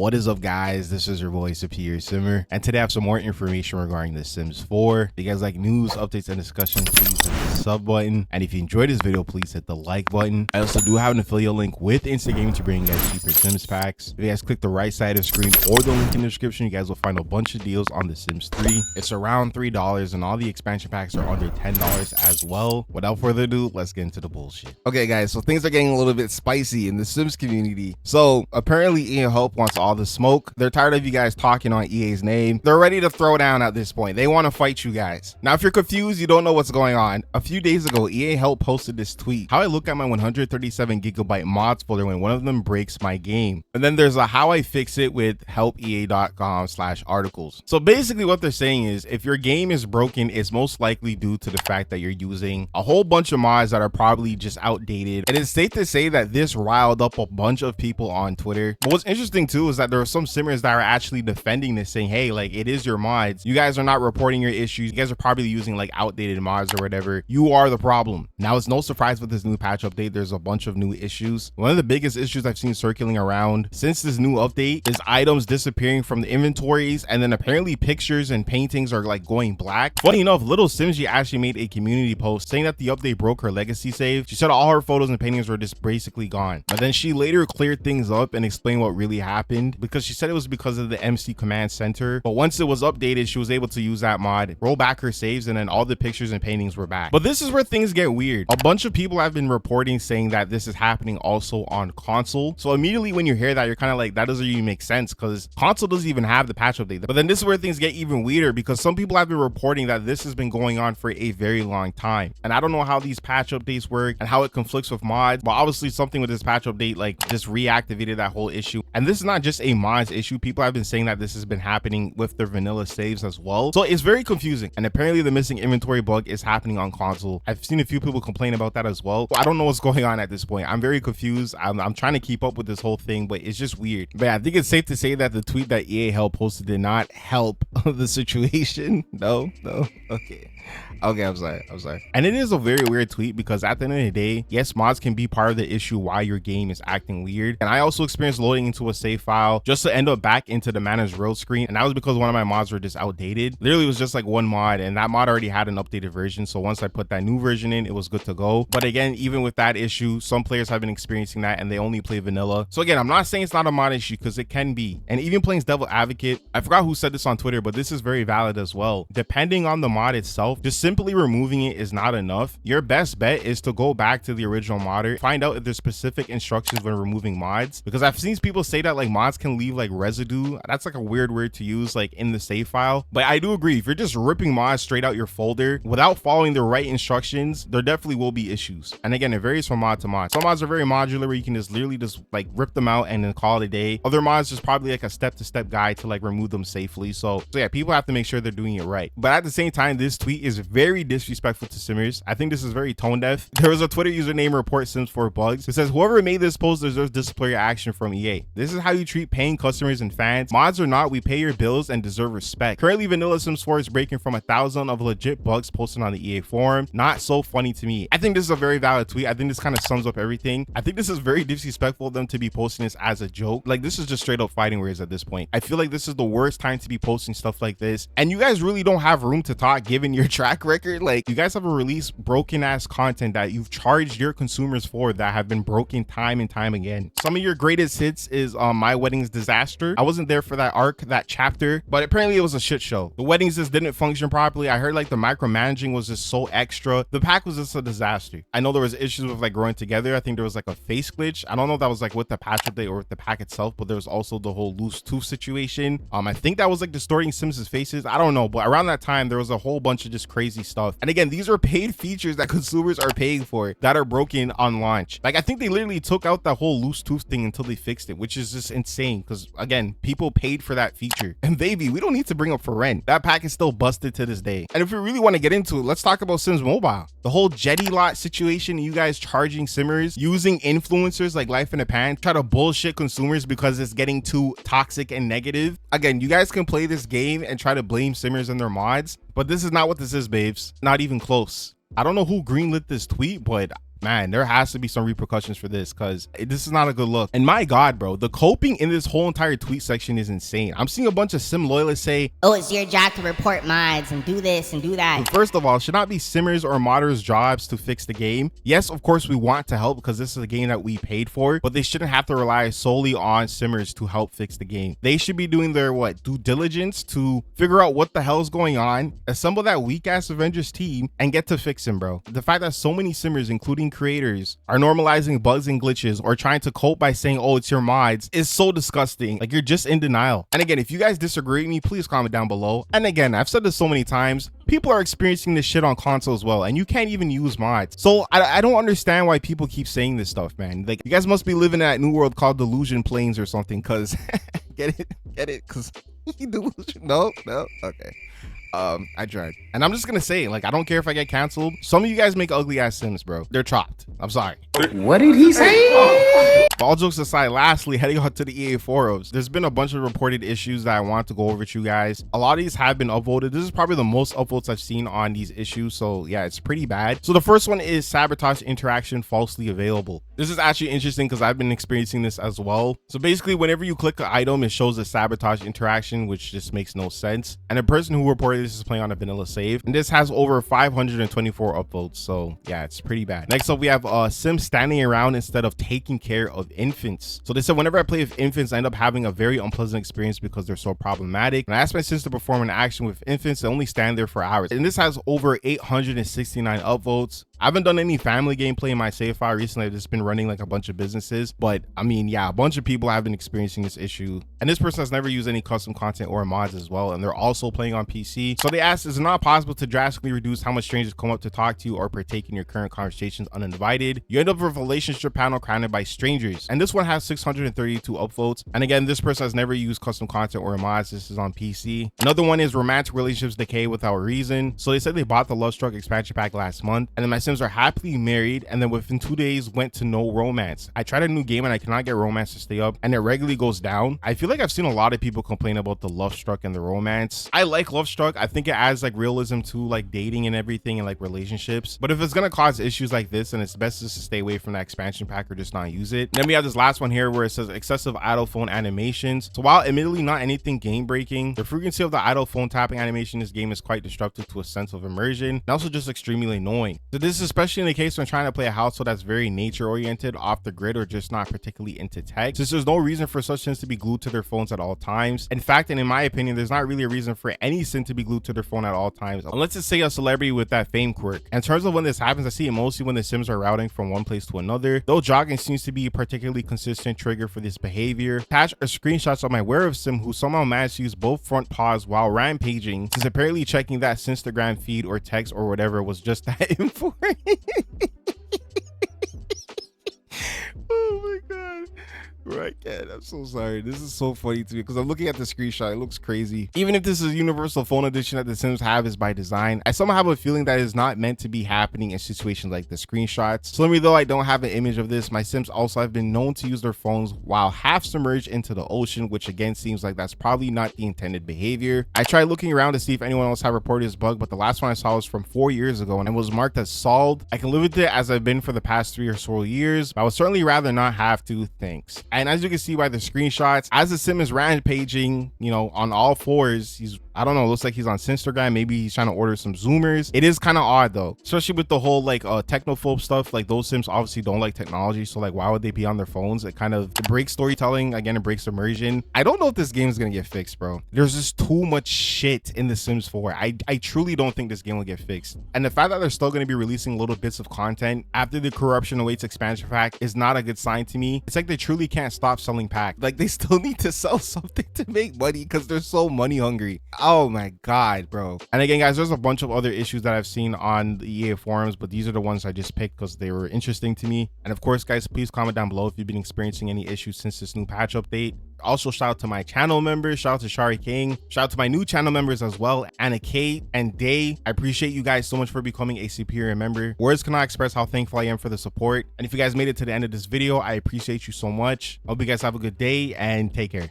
What is up, guys? This is your boy Superior Simmer, and today I have some more information regarding The Sims 4. If you guys like news, updates, and discussion, please hit the sub button, and if you enjoyed this video, please hit the like button. I also do have an affiliate link with Instagaming to bring you guys cheaper Sims packs. If you guys click the right side of the screen or the link in the description, you guys will find a bunch of deals on The Sims 3. It's around $3, and all the expansion packs are under $10 as well. Without further ado, let's get into the bullshit. Okay, guys, so things are getting a little bit spicy in the Sims community. So apparently EA Hope wants all the smoke. They're tired of you guys talking on EA's name. They're ready to throw down at this point. They want to fight you guys. Now, if you're confused, you don't know what's going on. A few days ago, EA Help posted this tweet: how I look at my 137 gigabyte mods folder when one of them breaks my game. And then there's a how I fix it with helpea.com/articles. So basically what they're saying is if your game is broken, it's most likely due to the fact that you're using a whole bunch of mods that are probably just outdated. And it's safe to say that this riled up a bunch of people on Twitter. But what's interesting too is that there are some simmers that are actually defending this, saying, hey, like, it is your mods. You guys are not reporting your issues. You guys are probably using like outdated mods or whatever. You are the problem. Now, it's no surprise with this new patch update, there's a bunch of new issues. One of the biggest issues I've seen circulating around since this new update is items disappearing from the inventories, and then apparently pictures and paintings are like going black. Funny enough, Little Simsy actually made a community post saying that the update broke her legacy save. She said all her photos and paintings were just basically gone. But then she later cleared things up and explained what really happened, because she said it was because of the MC command center. But once it was updated, she was able to use that mod, roll back her saves, and then all the pictures and paintings were back. But this is where things get weird. A bunch of people have been reporting saying that this is happening also on console. So immediately when you hear that, you're kind of like, that doesn't even make sense, because console doesn't even have the patch update. But then this is where things get even weirder, because some people have been reporting that this has been going on for a very long time. And I don't know how these patch updates work and how it conflicts with mods, but obviously something with this patch update like just reactivated that whole issue. And this is not just a mods issue. People have been saying that this has been happening with their vanilla saves as well. So it's very confusing. And apparently the missing inventory bug is happening on console. I've seen a few people complain about that as well. I don't know what's going on at this point. I'm very confused. I'm trying to keep up with this whole thing, but it's just weird. But yeah, I think it's safe to say that the tweet that EA Help posted did not help the situation. No. Okay, I'm sorry. And it is a very weird tweet, because at the end of the day, yes, mods can be part of the issue why your game is acting weird. And I also experienced loading into a save file just to end up back into the manage world screen, and that was because one of my mods were just outdated. Literally, it was just like one mod, and that mod already had an updated version. So once I put that new version in, it was good to go. But again, even with that issue, some players have been experiencing that and they only play vanilla. So again, I'm not saying it's not a mod issue, because it can be. And even playing devil advocate, I forgot who said this on Twitter, but this is very valid as well. Depending on the mod itself, just simply removing it is not enough. Your best bet is to go back to the original modder, find out if there's specific instructions when removing mods, because I've seen people say that like mods can leave like residue. That's like a weird word to use like in the save file. But I do agree, if you're just ripping mods straight out your folder without following the right instructions, there definitely will be issues. And again, it varies from mod to mod. Some mods are very modular where you can just literally just like rip them out and then call it a day. Other mods is probably like a step-to-step guide to like remove them safely. So yeah, people have to make sure they're doing it right. But at the same time, this tweet is very disrespectful to simmers. I think this is very tone deaf. There was a Twitter username report Sims 4 bugs. It says whoever made this post deserves disciplinary action from EA. This is how you treat paying customers and fans. Mods or not, we pay your bills and deserve respect. Currently, vanilla Sims 4 is breaking from 1,000 of legit bugs posted on the EA forum. Not so funny to me. I think this is a very valid tweet. I think this kind of sums up everything. I think this is very disrespectful of them to be posting this as a joke. Like, this is just straight up fighting words at this point. I feel like this is the worst time to be posting stuff like this. And you guys really don't have room to talk given your track record. Like, you guys have released broken ass content that you've charged your consumers for that have been broken time and time again. Some of your greatest hits is My Wedding's Disaster. I wasn't there for that arc, that chapter, but apparently it was a shit show. The weddings just didn't function properly. I heard like the micromanaging was just so extra. The pack was just a disaster. I know there was issues with like growing together. I think there was like a face glitch. I don't know if that was like with the patch update or with the pack itself, but there was also the whole loose tooth situation. I think that was like distorting Sims' faces. I don't know, but around that time there was a whole bunch of just crazy stuff. And again, these are paid features that consumers are paying for that are broken on launch. Like, I think they literally took out that whole loose tooth thing until they fixed it, which is just insane, because again, people paid for that feature. And baby, we don't need to bring up for rent. That pack is still busted to this day. And if we really want to get into it, let's talk about Sims Mobile. The whole jetty lot situation, you guys charging simmers, using influencers like Life in a Pan, try to bullshit consumers because it's getting too toxic and negative. Again, you guys can play this game and try to blame simmers and their mods, but this is not what this is, babes. Not even close. I don't know who greenlit this tweet, but man, there has to be some repercussions for this, because this is not a good look. And my God, bro, the coping in this whole entire tweet section is insane. I'm seeing a bunch of sim loyalists say, oh, it's your job to report mods and do this and do that. First of all, it should not be simmers or modders' jobs to fix the game. Yes, of course, we want to help because this is a game that we paid for, but they shouldn't have to rely solely on simmers to help fix the game. They should be doing their due diligence to figure out what the hell is going on, assemble that weak ass Avengers team, and get to fixing, bro. The fact that so many simmers, including creators, are normalizing bugs and glitches or trying to cope by saying, oh, it's your mods, is so disgusting. Like, you're just in denial. And again, if you guys disagree with me, please comment down below. And again, I've said this so many times, people are experiencing this shit on console as well, and you can't even use mods. So I don't understand why people keep saying this stuff, man. Like, you guys must be living in that new world called Delusion Plains or something, because get it because delusion. No, okay. I tried. And I'm just gonna say, like, I don't care if I get canceled. Some of you guys make ugly ass sims, bro. They're chopped. I'm sorry. What did he say? All jokes aside, lastly, heading out to the EA forums, there's been a bunch of reported issues that I want to go over with you guys. A lot of these have been upvoted. This is probably the most upvotes I've seen on these issues, so yeah, it's pretty bad. So the first one is sabotage interaction falsely available. This is actually interesting because I've been experiencing this as well. So basically, whenever you click an item, it shows a sabotage interaction, which just makes no sense. And the person who reported this is playing on a vanilla save, and this has over 524 upvotes, so yeah, it's pretty bad. Next up, we have sims standing around instead of taking care of infants. So they said, whenever I play with infants, I end up having a very unpleasant experience because they're so problematic. And I asked my sims to perform an action with infants, they only stand there for hours. And this has over 869 upvotes. I haven't done any family gameplay in my save file recently. I've just been running like a bunch of businesses, but I mean, yeah, a bunch of people have been experiencing this issue, and this person has never used any custom content or mods as well, and they're also playing on PC. So they asked, is it not possible to drastically reduce how much strangers come up to talk to you or partake in your current conversations uninvited? You end up with a relationship panel crowded by strangers, and this one has 632 upvotes. And again, this person has never used custom content or mods. This is on PC. Another one is romantic relationships decay without reason. So they said they bought the Love Struck expansion pack last month, and then my sims are happily married, and then within 2 days went to no romance. I tried a new game and I cannot get romance to stay up, and it regularly goes down. I feel like I've seen a lot of people complain about the Love Struck and the romance. I like Love Struck. I think it adds like realism to like dating and everything and like relationships, but if it's gonna cause issues like this, then it's best just to stay away from that expansion pack or just not use it. Then we have this last one here where it says excessive idle phone animations. So while admittedly not anything game breaking, the frequency of the idle phone tapping animation in this game is quite disruptive to a sense of immersion, and also just extremely annoying. So this is especially in the case when trying to play a household that's very nature oriented, off the grid, or just not particularly into tech, since there's no reason for such sims to be glued to their phones at all times. In fact, and in my opinion, there's not really a reason for any sim to be glued to their phone at all times, unless it's say a celebrity with that fame quirk. In terms of when this happens, I see it mostly when the sims are routing from one place to another, though jogging seems to be a particularly consistent trigger for this behavior. Attach a screenshots of my Wear sim who somehow managed to use both front paws while rampaging, since apparently checking that Instagram feed or text or whatever was just that important. Oh my God. Right, Ken, I'm so sorry. This is so funny to me because I'm looking at the screenshot. It looks crazy. Even if this is a universal phone edition that the Sims have is by design, I somehow have a feeling that is not meant to be happening in situations like the screenshots. So let me, though I don't have an image of this, my Sims also have been known to use their phones while half submerged into the ocean, which again seems like that's probably not the intended behavior. I tried looking around to see if anyone else had reported this bug, but the last one I saw was from 4 years ago and was marked as solved. I can live with it as I've been for the past 3 or so years, but I would certainly rather not have to. Thanks. And as you can see by the screenshots, as the sim is rampaging, you know, on all fours, he's, I don't know, looks like he's on Instagram. Maybe he's trying to order some Zoomers. It is kind of odd though, especially with the whole like technophobe stuff. Like those sims obviously don't like technology, so like why would they be on their phones? It kind of, it breaks storytelling. Again, it breaks immersion. I don't know if this game is gonna get fixed, bro. There's just too much shit in the Sims 4. I truly don't think this game will get fixed, and the fact that they're still going to be releasing little bits of content after the Corruption Awaits expansion pack is not a good sign to me. It's like they truly can't stop selling packs. Like they still need to sell something to make money because they're so money hungry. Oh my God, bro. And again, guys, there's a bunch of other issues that I've seen on the EA forums, but these are the ones I just picked because they were interesting to me. And of course, guys, please comment down below if you've been experiencing any issues since this new patch update. Also, shout out to my channel members. Shout out to Shari King. Shout out to my new channel members as well, Anna Kate and Day. I appreciate you guys so much for becoming a superior member. Words cannot express how thankful I am for the support. And if you guys made it to the end of this video, I appreciate you so much. I hope you guys have a good day and take care.